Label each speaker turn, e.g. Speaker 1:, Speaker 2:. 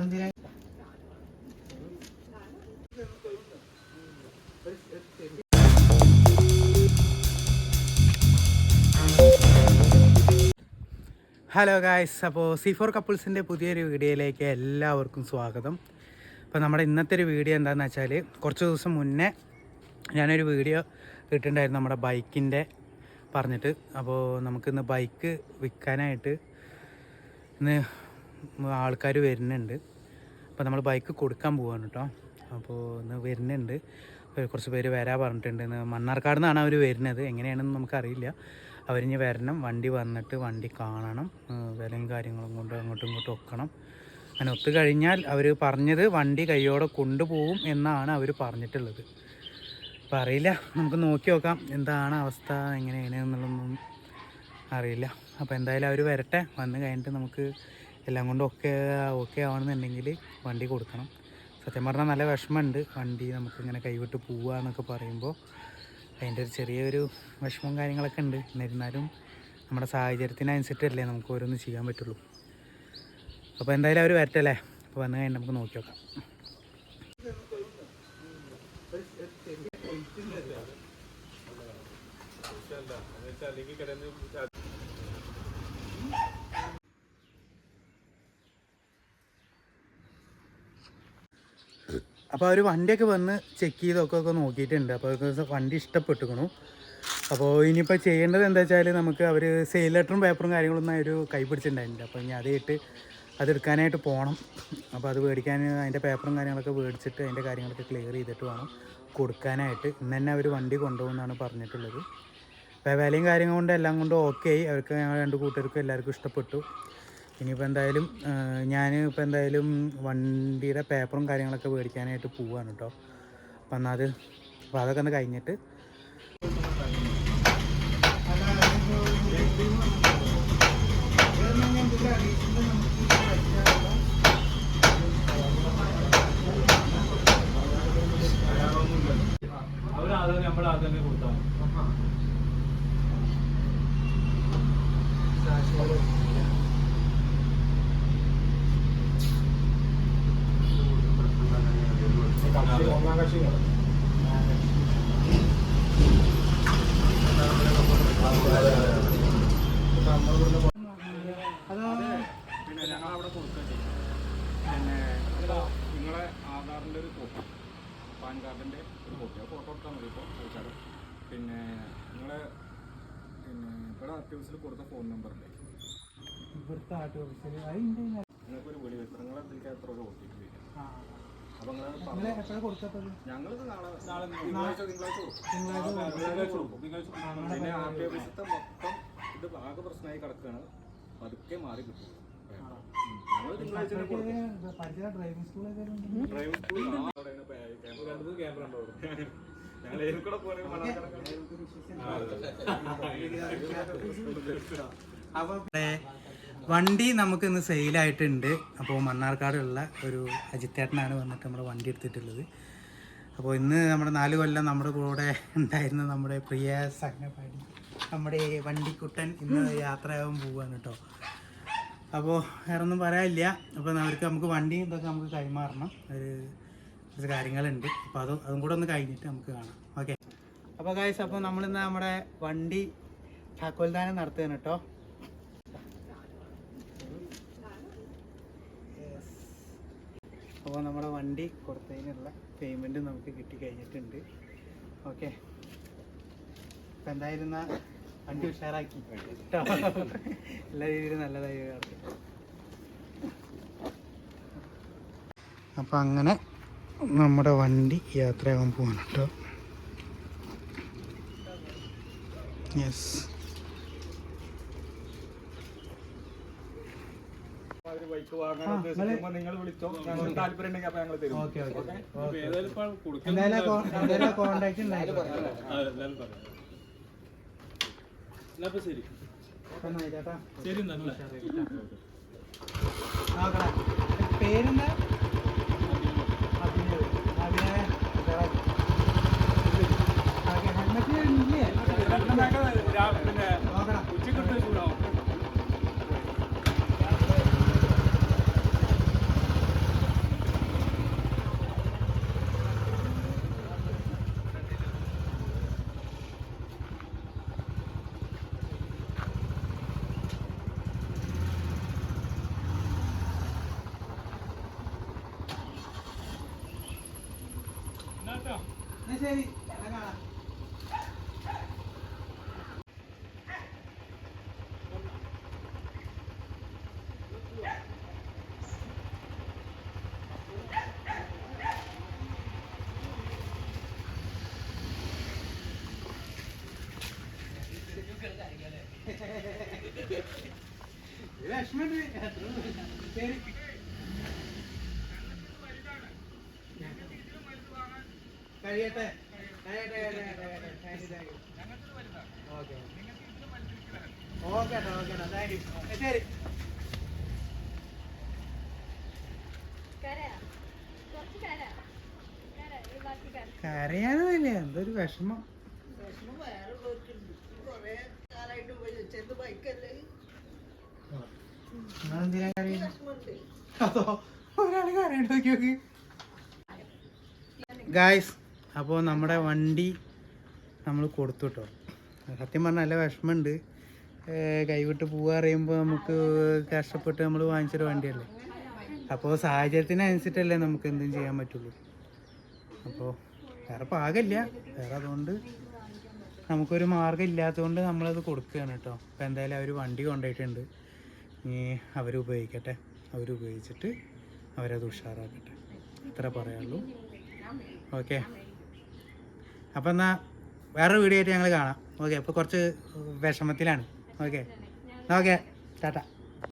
Speaker 1: Hello guys, അപ്പോൾ C4 കപ്പിൾസിൻ്റെ പുതിയൊരു വീഡിയോയിലേക്ക് എല്ലാവർക്കും സ്വാഗതം. അപ്പോൾ നമ്മുടെ ഇന്നത്തെ ഒരു വീഡിയോ എന്താണെന്ന് വെച്ചാൽ, കുറച്ച് ദിവസം മുന്നേ ഞാനൊരു വീഡിയോ ഇട്ടിട്ടുണ്ടായിരുന്നു നമ്മുടെ ബൈക്കിൻ്റെ പറഞ്ഞിട്ട്. അപ്പോൾ നമുക്കിന്ന് ബൈക്ക് വിൽക്കാനായിട്ട് ഇന്ന് ആൾക്കാർ വരുന്നുണ്ട്. അപ്പോൾ നമ്മൾ ബൈക്ക് കൊടുക്കാൻ പോവാണ് കേട്ടോ. അപ്പോൾ ഇന്ന് വരുന്നുണ്ട്, കുറച്ച് പേര് വരാൻ പറഞ്ഞിട്ടുണ്ട്. ഇന്ന് മണ്ണാർക്കാട് നിന്നാണ് അവർ വരുന്നത്. എങ്ങനെയാണെന്ന് നമുക്കറിയില്ല. അവരിഞ്ഞ് വരണം, വണ്ടി വന്നിട്ട് വണ്ടി കാണണം, വിലയും കാര്യങ്ങളും കൊണ്ട് അങ്ങോട്ടും ഇങ്ങോട്ടും ഒക്കണം. അങ്ങനെ ഒത്തു കഴിഞ്ഞാൽ അവർ പറഞ്ഞത് വണ്ടി കയ്യോടെ കൊണ്ടുപോകും എന്നാണ് അവർ പറഞ്ഞിട്ടുള്ളത്. അപ്പോൾ അറിയില്ല, നമുക്ക് നോക്കി നോക്കാം എന്താണ് അവസ്ഥ, എങ്ങനെയാണെന്നുള്ളതൊന്നും അറിയില്ല. അപ്പോൾ എന്തായാലും അവർ വരട്ടെ, വന്ന് കഴിഞ്ഞിട്ട് നമുക്ക് എല്ലാം കൊണ്ടും ഓക്കെ ആവണമെന്നുണ്ടെങ്കിൽ വണ്ടി കൊടുക്കണം. സത്യം പറഞ്ഞാൽ നല്ല വിഷമമുണ്ട്, വണ്ടി നമുക്കിങ്ങനെ കൈവിട്ട് പോവുക എന്നൊക്കെ പറയുമ്പോൾ അതിൻ്റെ ഒരു ചെറിയൊരു വിഷമവും കാര്യങ്ങളൊക്കെ ഉണ്ട്. എന്നിരുന്നാലും നമ്മുടെ സാഹചര്യത്തിനനുസരിച്ചല്ലേ നമുക്ക് ഓരോന്ന് ചെയ്യാൻ പറ്റുള്ളൂ. അപ്പോൾ എന്തായാലും അവർ വരട്ടല്ലേ. അപ്പോൾ വന്നു കഴിഞ്ഞാൽ നമുക്ക് നോക്കി നോക്കാം. അപ്പോൾ അവർ വണ്ടിയൊക്കെ വന്ന് ചെക്ക് ചെയ്തൊക്കെ നോക്കിയിട്ടുണ്ട്. അപ്പോൾ അവർക്ക് വണ്ടി ഇഷ്ടപ്പെട്ടുക്കണു. അപ്പോൾ ഇനിയിപ്പോൾ ചെയ്യേണ്ടത് എന്താ വെച്ചാൽ, നമുക്ക് അവർ സെയിൽ ലെറ്ററും പേപ്പറും കാര്യങ്ങളൊന്നും അവർ കൈ പിടിച്ചിട്ടുണ്ടായിരുന്നില്ല. അപ്പോൾ ഇനി അതെടുക്കാനായിട്ട് പോകണം. അപ്പോൾ അത് മേടിക്കാൻ അതിൻ്റെ പേപ്പറും കാര്യങ്ങളൊക്കെ മേടിച്ചിട്ട് അതിൻ്റെ കാര്യങ്ങളൊക്കെ ക്ലിയർ ചെയ്തിട്ട് വേണം കൊടുക്കാനായിട്ട്. ഇന്ന് തന്നെ അവർ വണ്ടി കൊണ്ടുപോകുമെന്നാണ് പറഞ്ഞിട്ടുള്ളത്. അപ്പോൾ വിലയും കാര്യങ്ങൾ കൊണ്ട് എല്ലാം കൊണ്ടും ഓക്കെ ആയി. അവർക്ക് ഞങ്ങൾ രണ്ട് കൂട്ടർക്കും എല്ലാവർക്കും ഇഷ്ടപ്പെട്ടു. ഇനിയിപ്പോൾ എന്തായാലും ഞാനിപ്പോൾ എന്തായാലും വണ്ടിയുടെ പേപ്പറും കാര്യങ്ങളൊക്കെ മേടിക്കാനായിട്ട് പോവുകയാണ് കേട്ടോ. അപ്പം അപ്പോൾ അതൊക്കെ ഒന്ന് കഴിഞ്ഞിട്ട്
Speaker 2: നമ്മളാദ്യമേ കൊടുത്താൽ ഒന്നാം കക്ഷികൾ പിന്നെ ഞങ്ങളവിടെ കൊടുക്കുക ചെയ്യും. പിന്നെ നിങ്ങളെ ആധാറിൻ്റെ ഒരു കോപ്പി, പാൻ കാർഡിൻ്റെ ഒരു കോപ്പി, ഫോട്ടോ എടുത്താൽ മതി. ഇപ്പോൾ ചോദിച്ചാൽ പിന്നെ നിങ്ങളെ ഇവിടെ ആർട്ടിഫിസിൽ കൊടുത്ത ഫോൺ നമ്പറിൻ്റെ
Speaker 1: ഇവിടുത്തെ ആർട്ടിഫിസിൽ
Speaker 2: നിങ്ങൾക്കൊരു വിളി വെച്ച് നിങ്ങളെന്തിലേക്ക് എത്ര ഒരു OTP വരും. അപ്പോൾ ഞങ്ങളിത് നാളെ തിങ്കളാഴ്ച കൊടുക്കും. പിന്നെ ആർട്ടിഫിസിലത്തെ മൊത്തം ഇത് ആകെ പ്രശ്നമായി കിടക്കുകയാണ്. പതുക്കെ മാറി കിട്ടും. ഞങ്ങൾ തിങ്കളാഴ്ച ഡ്രൈവിംഗ് സ്കൂൾ ക്യാമറ ഉണ്ടോ? ഞങ്ങൾ ഏതൊക്കെ
Speaker 1: അപ്പോൾ വണ്ടി നമുക്കിന്ന് സെയിലായിട്ടുണ്ട്. അപ്പോൾ മണ്ണാർക്കാടുള്ള ഒരു അജിത്തേട്ടനാണ് വന്നിട്ട് നമ്മുടെ വണ്ടി എടുത്തിട്ടുള്ളത്. അപ്പോൾ ഇന്ന് നമ്മുടെ 4 കൊല്ലം നമ്മുടെ കൂടെ ഉണ്ടായിരുന്ന നമ്മുടെ പ്രിയ സഹനപാടി, നമ്മുടെ വണ്ടിക്കുട്ടൻ ഇന്ന് യാത്രയാവാൻ പോവുകയാണ് കേട്ടോ. അപ്പോൾ വേറെ ഒന്നും പറയാനില്ല. അപ്പോൾ നമുക്ക് വണ്ടിയും ഇതൊക്കെ നമുക്ക് കൈമാറണം, കുറച്ച് കാര്യങ്ങളുണ്ട്. അപ്പോൾ അതും കൂടെ ഒന്ന് കഴിഞ്ഞിട്ട് നമുക്ക് കാണാം. ഓക്കെ. അപ്പോൾ ഗായ്സ്, അപ്പോൾ നമ്മളിന്ന് നമ്മുടെ വണ്ടി താക്കോൽദാനം നടത്തുകയാണ് കേട്ടോ. അപ്പോൾ നമ്മുടെ വണ്ടി കൊടുത്തതിനുള്ള പേയ്മെൻറ്റ് നമുക്ക് കിട്ടിക്കഴിഞ്ഞിട്ടുണ്ട്. ഓക്കെ. അപ്പോൾ എന്തായാലും വണ്ടി ഉഷാറാക്കി കേട്ടോ, എല്ലാ രീതിയിലും നല്ലതായി കിടക്കും. അപ്പം അങ്ങനെ നമ്മുടെ വണ്ടി യാത്രയാവാൻ പോവാണ് കേട്ടോ. യെസ്.
Speaker 2: ബൈക്ക് വാങ്ങാൻ ഉദ്ദേശിക്കുമ്പോൾ നിങ്ങൾ വിളിച്ചോ, ഞങ്ങൾക്ക് താല്പര്യം ഉണ്ടെങ്കിൽ അപ്പോൾ ഞങ്ങൾ തരും.
Speaker 1: കോൺടാക്ട്
Speaker 2: ശരി
Speaker 1: പേരെന്താ?
Speaker 2: പിന്നെ ഉച്ചക്കിട്ട് ചൂടാവും.
Speaker 1: ശരി എന്നെ കാണാം. വിഷമമുണ്ട്. ശരി കഴിയട്ടെ ഓക്കെ ഓക്കെ താങ്ക് യു. ശരി കരയാനല്ല എന്തൊരു വിഷമം. നിങ്ങളെന്തിനാ കരയുന്നത്? അതോ ഒരാള് കരയണ്ട നോക്കി നോക്ക് ഗായ്സ്. അപ്പോൾ നമ്മുടെ വണ്ടി നമ്മൾ കൊടുത്തു കേട്ടോ. സത്യം പറഞ്ഞാൽ നല്ല വിഷമമുണ്ട്. കൈവിട്ട് പോവുക അറിയുമ്പോൾ നമുക്ക് കഷ്ടപ്പെട്ട് നമ്മൾ വാങ്ങിച്ചൊരു വണ്ടിയല്ലേ. അപ്പോൾ സാഹചര്യത്തിനനുസരിച്ചിട്ടല്ലേ നമുക്ക് എന്തും ചെയ്യാൻ പറ്റുള്ളൂ. അപ്പോൾ വേറെ പാകമില്ല വേറെ, അതുകൊണ്ട് നമുക്കൊരു മാർഗ്ഗം ഇല്ലാത്തതുകൊണ്ട് നമ്മളത് കൊടുക്കുകയാണ് കേട്ടോ. അപ്പോൾ എന്തായാലും അവർ വണ്ടി കൊണ്ടുപോയിട്ടുണ്ട്. ഇനി അവരുപയോഗിക്കട്ടെ, അവരുപയോഗിച്ചിട്ട് അവരത് ഉഷാറാക്കട്ടെ, അത്ര പറയാനുള്ളൂ. ഓക്കെ, അപ്പോൾ എന്നാൽ വേറെ വീഡിയോ ആയിട്ട് ഞങ്ങൾ കാണാം. ഓക്കെ, അപ്പോൾ കുറച്ച് വിഷമത്തിലാണ്. Okay okay Tata.